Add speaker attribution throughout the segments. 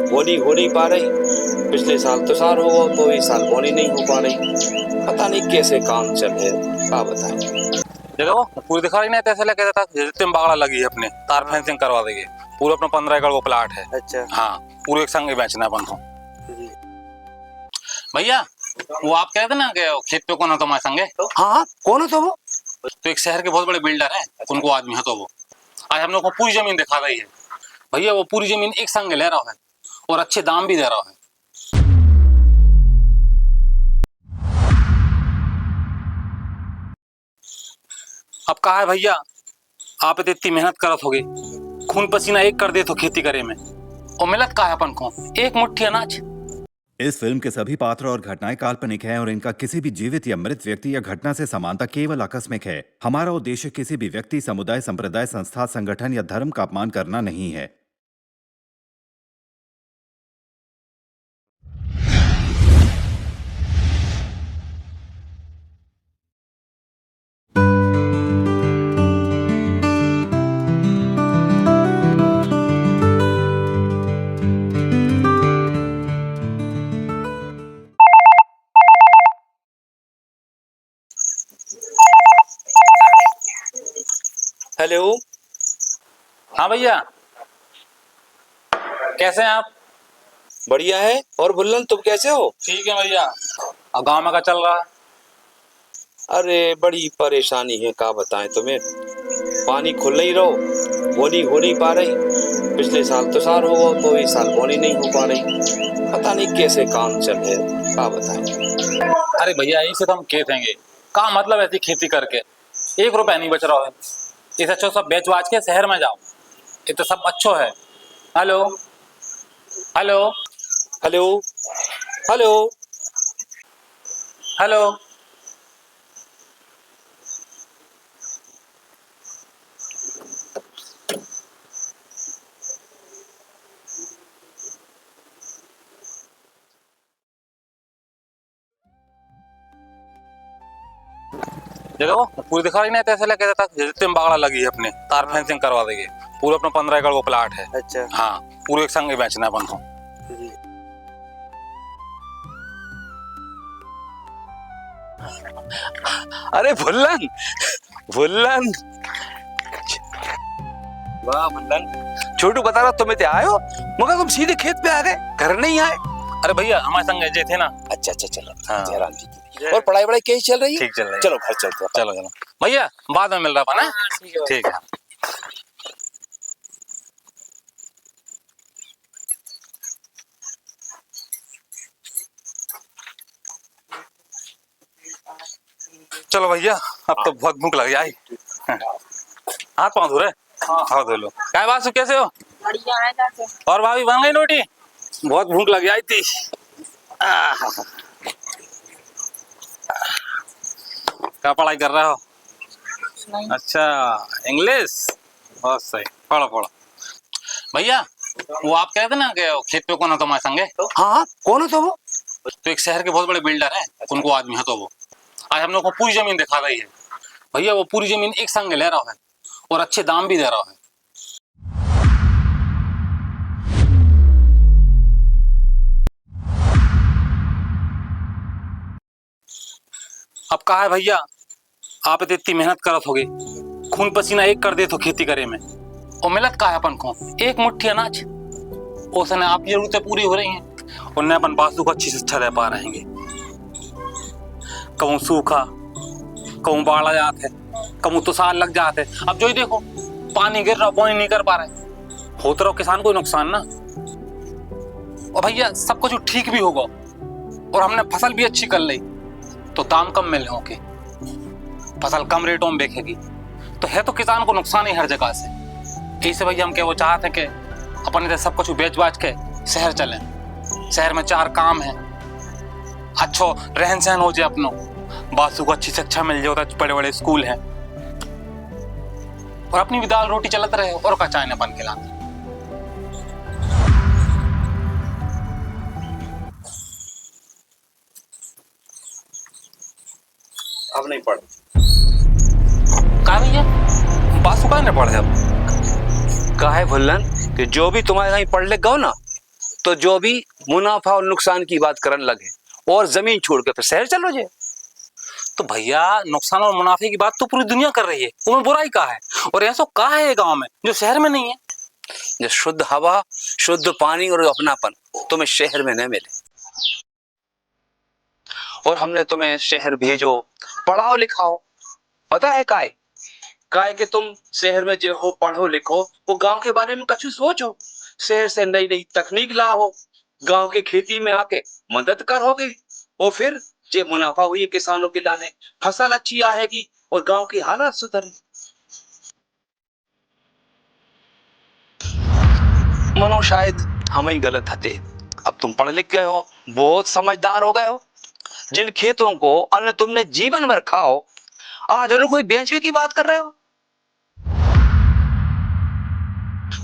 Speaker 1: बोनी हो नहीं पा रही। पिछले साल तो साल हो गया तो इस साल बोनी नहीं हो पा रही। पता नहीं कैसे काम चले, क्या बताएं।
Speaker 2: देखो पूरी दिखा रही नहीं, ऐसे लगे था जितने बागड़ा लगी है अपने तार फेंसिंग करवा देंगे। पूरा अपना 15 एकड़ को प्लाट है।
Speaker 1: अच्छा।
Speaker 2: हाँ, पूरे एक संग बेचना अपन को। भैया वो आप कह रहे थे ना कि खेत पे कौन है तुम्हारे संगे?
Speaker 1: हाँ, कौन है तो वो?
Speaker 2: तो एक शहर के बहुत बड़े बिल्डर है, उनको आदमी है। तो वो आज हम लोग को पूरी जमीन दिखा रही है। भैया वो पूरी जमीन एक संग ले रहा है और अच्छे दाम भी दे रहा है। अब कहा है भैया, आप इतनी मेहनत करत होगे, खून पसीना एक कर दे तो खेती करे में, और मिलत का है अपन को एक मुट्ठी अनाज।
Speaker 3: इस फिल्म के सभी पात्र और घटनाएं काल्पनिक हैं और इनका किसी भी जीवित या मृत व्यक्ति या घटना से समानता केवल आकस्मिक है। हमारा उद्देश्य किसी भी व्यक्ति, समुदाय, संप्रदाय, संस्था, संगठन या धर्म का अपमान करना नहीं है।
Speaker 1: हेलो।
Speaker 2: हाँ भैया, कैसे हैं आप?
Speaker 1: बढ़िया है। और भुल्लन तुम कैसे हो?
Speaker 2: ठीक है भैया। अब गाँव में क्या चल रहा है?
Speaker 1: अरे बड़ी परेशानी है, क्या बताएं तुम्हें। पानी खुल नहीं रहो, बोनी हो नहीं पा रही। पिछले साल तो साल हो गया तो इस साल बोनी नहीं हो पा रही। पता नहीं कैसे काम चले, क्या बताएं।
Speaker 2: अरे भैया यही से तो हम खेत हैंगे, का मतलब ऐसी खेती करके 1 रुपया नहीं बच रहा है। इस अच्छो सब बेच बाच के शहर में जाओ, ये तो सब अच्छो है। Hello hello
Speaker 1: hello hello.
Speaker 2: Hello. देखो पूरी दिखा रही नहीं, ऐसे लगे था जितने बागड़ा लगी है अपने तार फेंसिंग करवा देंगे। पूरा अपना 15 एकड़ को प्लाट है।
Speaker 1: अच्छा।
Speaker 2: हाँ, पूरे एक संग बेचना अपन को।
Speaker 4: अरे भुल्लन भुल्लन,
Speaker 1: वाह भुल्लन।
Speaker 4: छोटू बता रहा तुम इतने आए हो, मगर तुम सीधे खेत पे आ गए, घर नहीं आए।
Speaker 2: अरे भैया हमारे संग जे थे ना।
Speaker 1: अच्छा अच्छा, चलो।
Speaker 2: हाँ।
Speaker 1: जयराम जी की। और पढ़ाई वढ़ाई कैसी चल रही है?
Speaker 2: ठीक चल रही है।
Speaker 1: चलो घर चलते हैं।
Speaker 2: चलो चलो भैया, बाद में मिल रहा अपन। ठीक है। चलो भैया, अब तो बहुत भूख लग जाए। हाथ पाँव धो रहे? हाँ धो लो। क्या बात, कैसे हो?
Speaker 5: बढ़िया है कैसे?
Speaker 2: और भाभी बन गई रोटी? बहुत भूख लग जाई थी। क्या पढ़ाई कर रहे हो?
Speaker 5: नहीं।
Speaker 2: अच्छा, इंग्लिश। बहुत सही, पढ़ो पढ़ो। भैया वो आप कह रहे थे ना कि खेत पे कौन है तुम्हारे संगे?
Speaker 1: हाँ, कौन है तो वो?
Speaker 2: तो एक शहर के बहुत बड़े बिल्डर है, उनको आदमी है। तो वो आज हम लोग को पूरी जमीन दिखा रही है। भैया वो पूरी जमीन एक संग ले रहा है और अच्छे दाम भी दे रहा है। अब कहा है भैया, आप इतनी मेहनत करत होगे, खून पसीना एक कर दे तो खेती करे में, और मिलत का है अपन को एक मुट्ठी अनाज। उसने आपकी जरूरतें पूरी हो रही हैं, उनने अपन बासु को अच्छी शिक्षा दे पा रहेंगे। कहूँ सूखा, कहूँ बाढ़ आ जाते, कहूँ तुषार लग जाते। अब जो ही देखो पानी गिर रहा, बोनी नहीं कर पा रहे, होता रहो किसान को नुकसान ना। और भैया सब कुछ ठीक भी होगा और हमने फसल भी अच्छी कर ली तो दाम कम मिले होंगे, फसल कम रेटों में बेचेगी तो है तो किसान को नुकसान ही हर जगह से। इसे भैया हम क्या वो चाहते हैं कि अपन इधर सब कुछ बेच बाच के शहर चलें। शहर में 4 काम है, अच्छो रहन सहन हो जाए, अपनों बासु को अच्छी शिक्षा मिल जाए, तो बड़े बड़े स्कूल हैं, और अपनी भी दाल रोटी चलत रहे और का चाय न बन के लाते।
Speaker 1: अब नहीं पढ़।
Speaker 2: कहा भैया बासु का न पढ़े? अब
Speaker 4: कहा है भुल्लन कि जो भी तुम्हारे कहीं पढ़ लिख गो ना, तो जो भी मुनाफा और नुकसान की बात करने लगे और जमीन छोड़ के फिर शहर चलो जे।
Speaker 2: तो भैया नुकसान और मुनाफे की बात तो पूरी दुनिया कर रही है, उसमें बुराई कहाँ है? और ऐसा कहाँ है गांव में जो शहर में नहीं है?
Speaker 4: जो शुद्ध हवा, शुद्ध पानी और अपनापन तुम्हें शहर में न मिले। और हमने तुम्हें शहर भेजो, पढ़ाओ लिखाओ, पता है काय काय कि तुम शहर में जो हो पढ़ो लिखो वो गांव के बारे में कुछ सोचो, शहर से नई नई तकनीक लाओ, गांव की खेती में आके मदद करोगे और फिर जो मुनाफा हुई किसानों के लाने फसल अच्छी आएगी और गांव की हालत सुधरे। मनो शायद हम ही गलत थे। अब तुम पढ़ लिख गए हो, बहुत समझदार हो गए हो। जिन खेतों को अन्न तुमने जीवन भर खाओ, आज उन्हें कोई बेचने की बात कर रहे हो।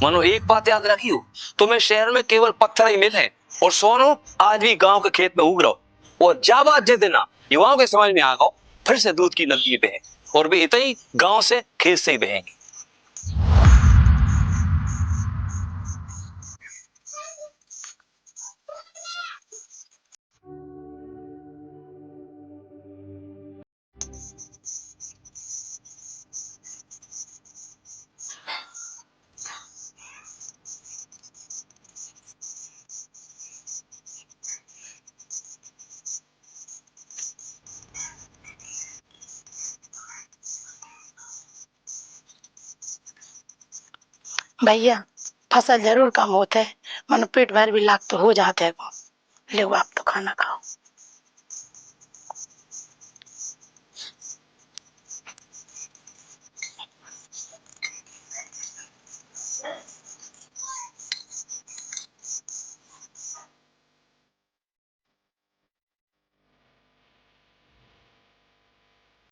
Speaker 4: मनो एक बात याद रखियो, तुम्हें शहर में केवल पत्थर ही मिले और सोनो आज भी गांव के खेत में उग रहो। और जाबाज जे देना युवाओं के समझ में आ गो, फिर से दूध की नदी बहे और भी इतना ही गांव से खेत से ही बहेंगे।
Speaker 6: भैया फसल जरूर कम होते है, मनो पेट भर भी लाग तो हो जाते है। ले आप तो खाना खाओ।